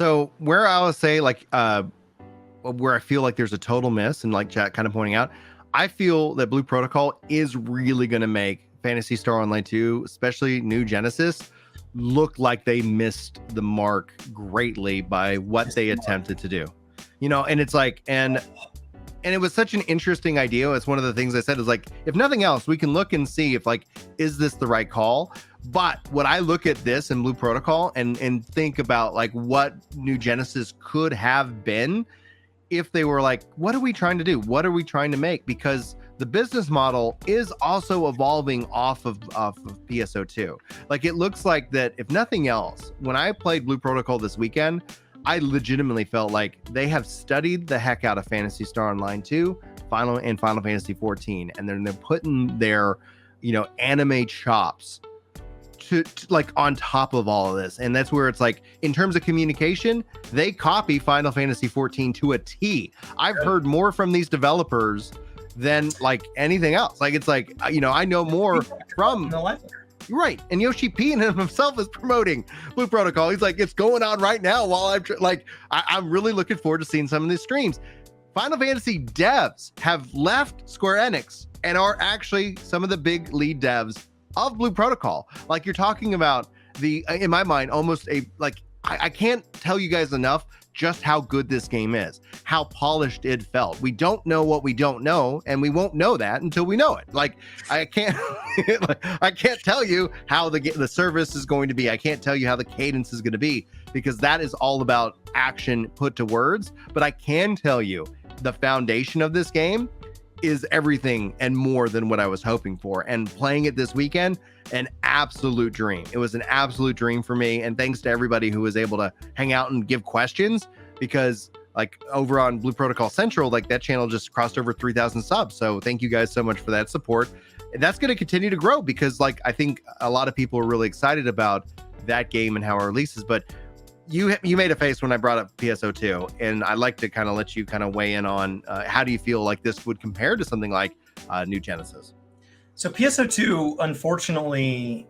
So where I would say where I feel like there's a total miss, and like Jack kind of pointing out, I feel that Blue Protocol is really going to make Phantasy Star Online 2, especially New Genesis, look like they missed the mark greatly by what they attempted to do. And it's like, and it was such an interesting idea. It's one of the things I said is like, if nothing else, we can look and see if like, is this the right call? But what I look at this in Blue Protocol and think about like what New Genesis could have been if they were like, what are we trying to do? What are we trying to make? Because the business model is also evolving off of PSO2. Like it looks like that, if nothing else, when I played Blue Protocol this weekend, I legitimately felt like they have studied the heck out of Phantasy Star Online 2, Final Fantasy 14, and then they're putting their, anime chops to like on top of all of this. And that's where it's like, in terms of communication, they copy Final Fantasy 14 to a T. I've heard more from these developers than like anything else. Like it's like, I know more from right. And Yoshi P and himself is promoting Blue Protocol. He's like, it's going on right now while I'm really looking forward to seeing some of these streams. Final Fantasy devs have left Square Enix and are actually some of the big lead devs of Blue Protocol. Like you're talking about in my mind, almost I can't tell you guys enough just how good this game is, how polished it felt. We don't know what we don't know, and we won't know that until we know it. Like I can't, I can't tell you how the service is going to be. I can't tell you how the cadence is going to be, because that is all about action put to words. But I can tell you the foundation of this game is everything and more than what I was hoping for. And playing it this weekend, an absolute dream. It was an absolute dream for me. And thanks to everybody who was able to hang out and give questions, because like over on Blue Protocol Central, like that channel just crossed over 3,000 subs. So thank you guys so much for that support. And that's going to continue to grow, because like, I think a lot of people are really excited about that game and how it releases. But you made a face when I brought up PSO2, and I'd like to kind of let you kind of weigh in on how do you feel like this would compare to something like New Genesis? So PSO2, unfortunately,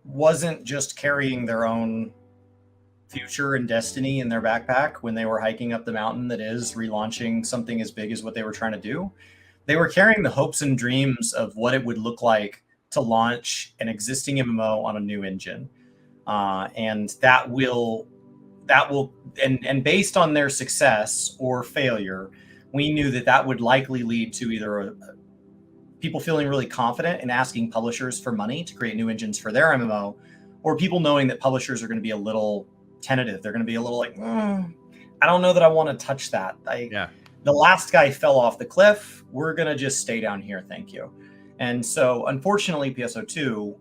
wasn't just carrying their own future and destiny in their backpack when they were hiking up the mountain that is relaunching something as big as what they were trying to do. They were carrying the hopes and dreams of what it would look like to launch an existing MMO on a new engine. And that will, and based on their success or failure, we knew that would likely lead to either people feeling really confident in asking publishers for money to create new engines for their MMO, or people knowing that publishers are going to be a little tentative. They're going to be a little like, I don't know that I want to touch that. The last guy fell off the cliff. We're going to just stay down here. Thank you. And so unfortunately, PSO2,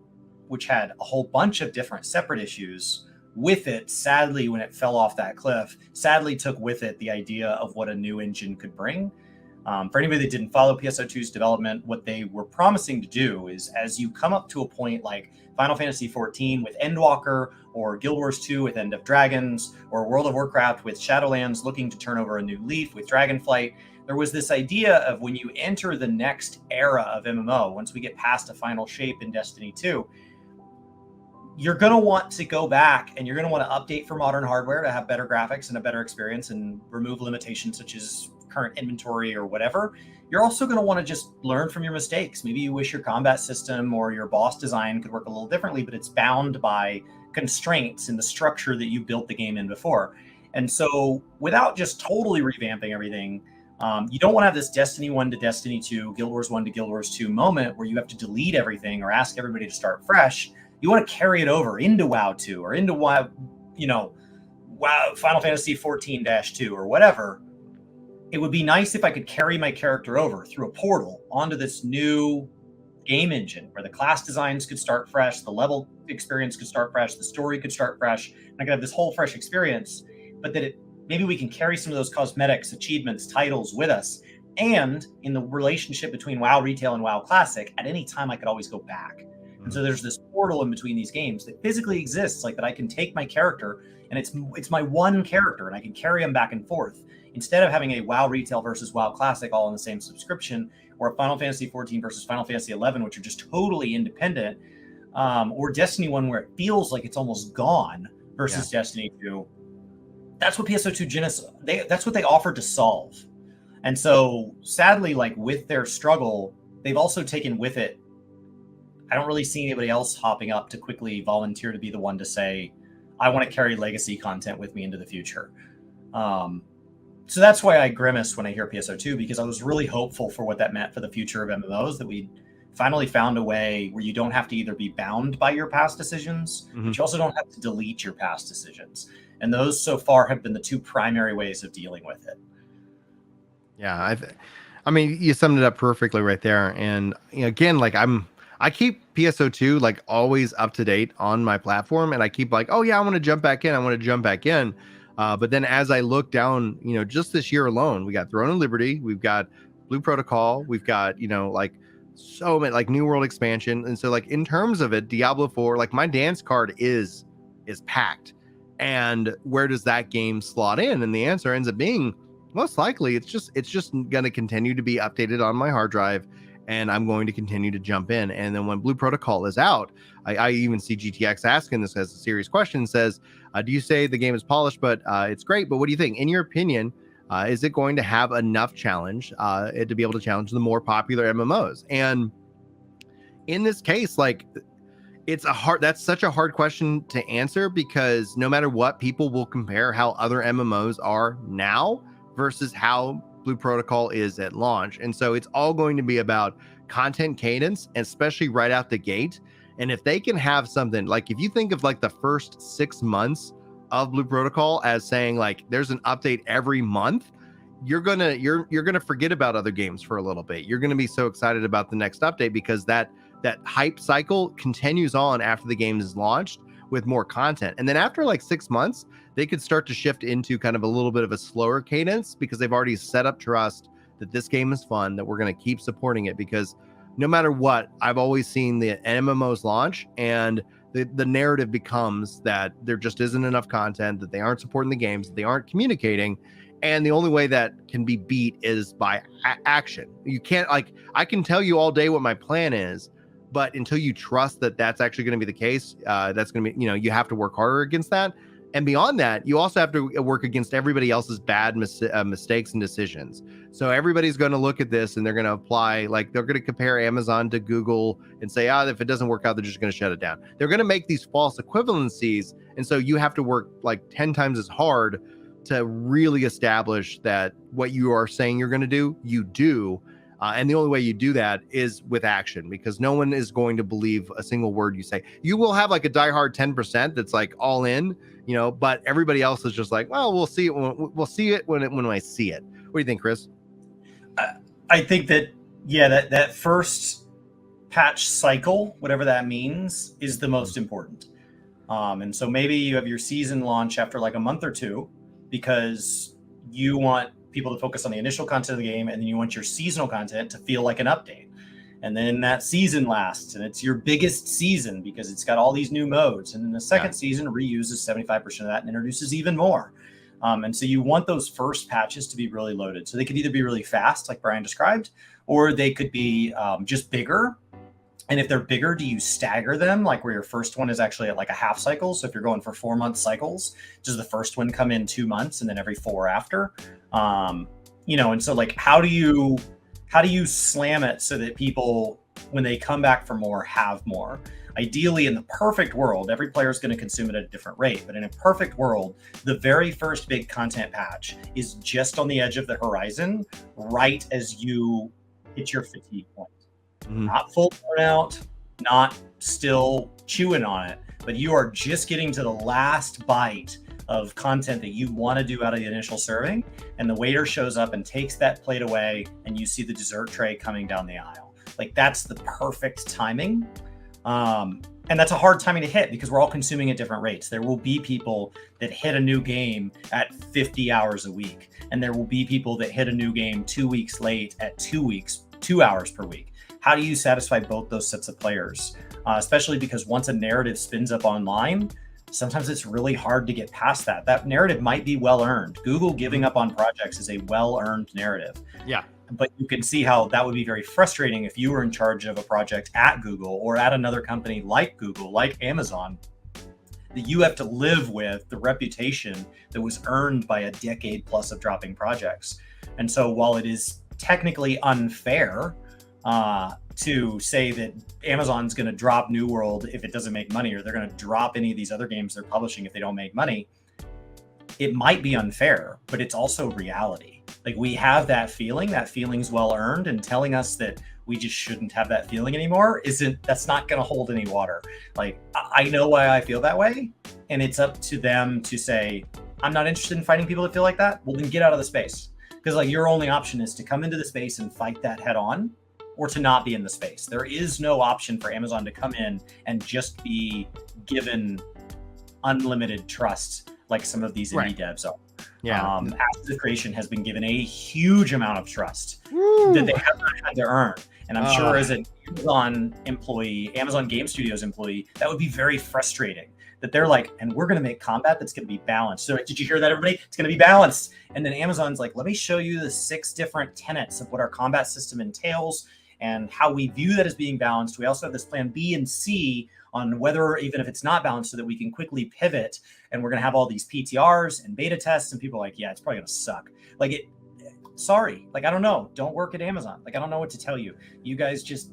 which had a whole bunch of different separate issues with it, sadly, when it fell off that cliff, sadly took with it the idea of what a new engine could bring. For anybody that didn't follow PSO2's development, what they were promising to do is, as you come up to a point like Final Fantasy XIV with Endwalker, or Guild Wars 2 with End of Dragons, or World of Warcraft with Shadowlands looking to turn over a new leaf with Dragonflight, there was this idea of when you enter the next era of MMO, once we get past a final shape in Destiny 2, you're going to want to go back and you're going to want to update for modern hardware to have better graphics and a better experience and remove limitations such as current inventory or whatever. You're also going to want to just learn from your mistakes. Maybe you wish your combat system or your boss design could work a little differently, but it's bound by constraints in the structure that you built the game in before. And so without just totally revamping everything, you don't want to have this Destiny 1 to Destiny 2, Guild Wars 1 to Guild Wars 2 moment where you have to delete everything or ask everybody to start fresh. You want to carry it over into WoW 2 or into WoW, WoW Final Fantasy 14-2 or whatever. It would be nice if I could carry my character over through a portal onto this new game engine where the class designs could start fresh, the level experience could start fresh, the story could start fresh, and I could have this whole fresh experience, but that maybe we can carry some of those cosmetics, achievements, titles with us. And in the relationship between WoW Retail and WoW Classic, at any time I could always go back. And so there's this portal in between these games that physically exists, like that I can take my character and it's my one character and I can carry them back and forth instead of having a WoW Retail versus WoW Classic all in the same subscription, or a Final Fantasy 14 versus Final Fantasy 11, which are just totally independent, or Destiny 1 where it feels like it's almost gone versus Destiny 2. that's what PSO2 Genesis, that's what they offered to solve. And so sadly, like with their struggle, they've also taken with it, I don't really see anybody else hopping up to quickly volunteer to be the one to say, I want to carry legacy content with me into the future. So that's why I grimace when I hear PSO2, because I was really hopeful for what that meant for the future of MMOs, that we finally found a way where you don't have to either be bound by your past decisions, but you also don't have to delete your past decisions. And those so far have been the two primary ways of dealing with it. Yeah, I mean, you summed it up perfectly right there. And again, like I keep PSO2 like always up to date on my platform, and I keep like, oh yeah, I want to jump back in. I want to jump back in. But then as I look down, just this year alone, we got Throne of Liberty, we've got Blue Protocol, we've got, like so many, like New World expansion. And so like in terms of it, Diablo 4, like my dance card is packed. And where does that game slot in? And the answer ends up being most likely it's just going to continue to be updated on my hard drive, and I'm going to continue to jump in. And then when Blue Protocol is out, I even see GTX asking this as a serious question, says, do you say the game is polished, but it's great, but what do you think? In your opinion, is it going to have enough challenge to be able to challenge the more popular MMOs? And in this case, like, that's such a hard question to answer, because no matter what, people will compare how other MMOs are now versus how Blue Protocol is at launch. And so it's all going to be about content cadence, especially right out the gate. And if they can have something like, if you think of like the first 6 months of Blue Protocol as saying like there's an update every month, you're gonna forget about other games for a little bit. You're gonna be so excited about the next update, because that hype cycle continues on after the game is launched with more content. And then after like 6 months, they could start to shift into kind of a little bit of a slower cadence, because they've already set up trust that this game is fun, that we're going to keep supporting it. Because no matter what, I've always seen the MMOs launch and the narrative becomes that there just isn't enough content, that they aren't supporting the games, that they aren't communicating. And the only way that can be beat is by action. You can't, like, I can tell you all day what my plan is, but until you trust that that's actually going to be the case, that's going to be, you have to work harder against that. And beyond that, you also have to work against everybody else's bad mistakes and decisions. So everybody's going to look at this and they're going to apply, like they're going to compare Amazon to Google and say, if it doesn't work out, they're just going to shut it down. They're going to make these false equivalencies. And so you have to work like 10 times as hard to really establish that what you are saying you're going to do, you do. And the only way you do that is with action, because no one is going to believe a single word you say. You will have like a diehard 10% that's like all in, but everybody else is just like, well, we'll see it when I see it. What do you think, Chris? I think that, that first patch cycle, whatever that means, is the most important. And so maybe you have your season launch after like a month or two, because you want people to focus on the initial content of the game, and then you want your seasonal content to feel like an update. And then that season lasts, and it's your biggest season because it's got all these new modes. And then the second season reuses 75% of that and introduces even more. And so you want those first patches to be really loaded. So they could either be really fast, like Brian described, or they could be just bigger. And if they're bigger, do you stagger them? Like where your first one is actually at like a half cycle. So if you're going for 4-month cycles, does the first one come in 2 months and then every 4 after? And so like, how do you slam it so that people, when they come back for more, have more? Ideally, in the perfect world, every player is going to consume it at a different rate. But in a perfect world, the very first big content patch is just on the edge of the horizon, right as you hit your fatigue point. Mm-hmm. Not full burnout, not still chewing on it, but you are just getting to the last bite of content that you want to do out of the initial serving, and the waiter shows up and takes that plate away, and you see the dessert tray coming down the aisle. Like, that's the perfect timing. And that's a hard timing to hit, because we're all consuming at different rates. There will be people that hit a new game at 50 hours a week, and there will be people that hit a new game 2 weeks late at 2 hours per week. How do you satisfy both those sets of players? Especially because once a narrative spins up online, sometimes it's really hard to get past that. That narrative might be well-earned. Google giving up on projects is a well-earned narrative. Yeah. But you can see how that would be very frustrating if you were in charge of a project at Google or at another company like Google, like Amazon, that you have to live with the reputation that was earned by a decade plus of dropping projects. And so while it is technically unfair to say that Amazon's going to drop New World if it doesn't make money, or they're going to drop any of these other games they're publishing if they don't make money, it might be unfair, but it's also reality. Like, we have that feeling's well earned, and telling us that we just shouldn't have that feeling anymore that's not going to hold any water. Like, I know why I feel that way, and it's up to them to say, I'm not interested in fighting people that feel like that. Well, then get out of the space. Because like, your only option is to come into the space and fight that head on, or to not be in the space. There is no option for Amazon to come in and just be given unlimited trust like some of these indie devs are. Yeah. Active Creation has been given a huge amount of trust that they have not had to earn. And I'm sure as an Amazon employee, Amazon Game Studios employee, that would be very frustrating. That they're like, and we're going to make combat that's going to be balanced. So did you hear that, everybody? It's going to be balanced. And then Amazon's like, let me show you the 6 different tenets of what our combat system entails and how we view that as being balanced. We also have this plan B and C on whether, even if it's not balanced, so that we can quickly pivot. And we're going to have all these PTRs and beta tests. And people are like, yeah, it's probably going to suck. Like, sorry. Like, I don't know. Don't work at Amazon. Like, I don't know what to tell you. You guys just,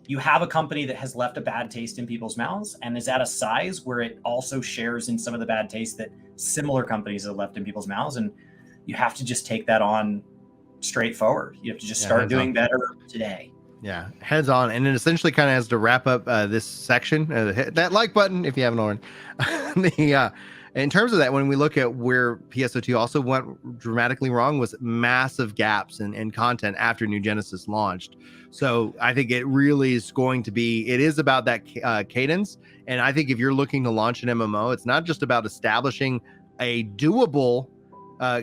you have a company that has left a bad taste in people's mouths and is at a size where it also shares in some of the bad taste that similar companies have left in people's mouths. And you have to just take that on straightforward. You have to just start doing better today. Yeah, heads on. And it essentially kind of has to wrap up this section. Hit that like button if you haven't already. In terms of that, when we look at where PSO2 also went dramatically wrong, was massive gaps in content after New Genesis launched. So I think it really is going to be, it is about that cadence. And I think if you're looking to launch an MMO, it's not just about establishing a doable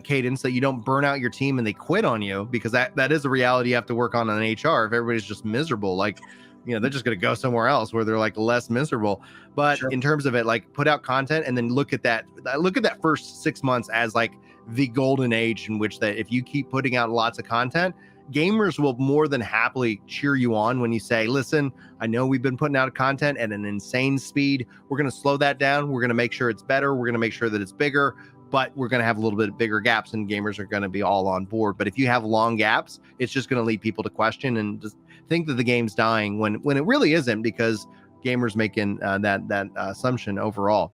cadence that you don't burn out your team and they quit on you, because that is a reality you have to work on HR. If everybody's just miserable, like, you know, they're just going to go somewhere else where they're like less miserable. But in terms of it, like, put out content and then look at that first 6 months as like the golden age, in which that if you keep putting out lots of content, gamers will more than happily cheer you on when you say, listen, I know we've been putting out content at an insane speed. We're going to slow that down. We're going to make sure it's better. We're going to make sure that it's bigger, but we're going to have a little bit bigger gaps, and gamers are going to be all on board. But if you have long gaps, it's just going to lead people to question and just think that the game's dying when it really isn't, because gamers making that assumption overall.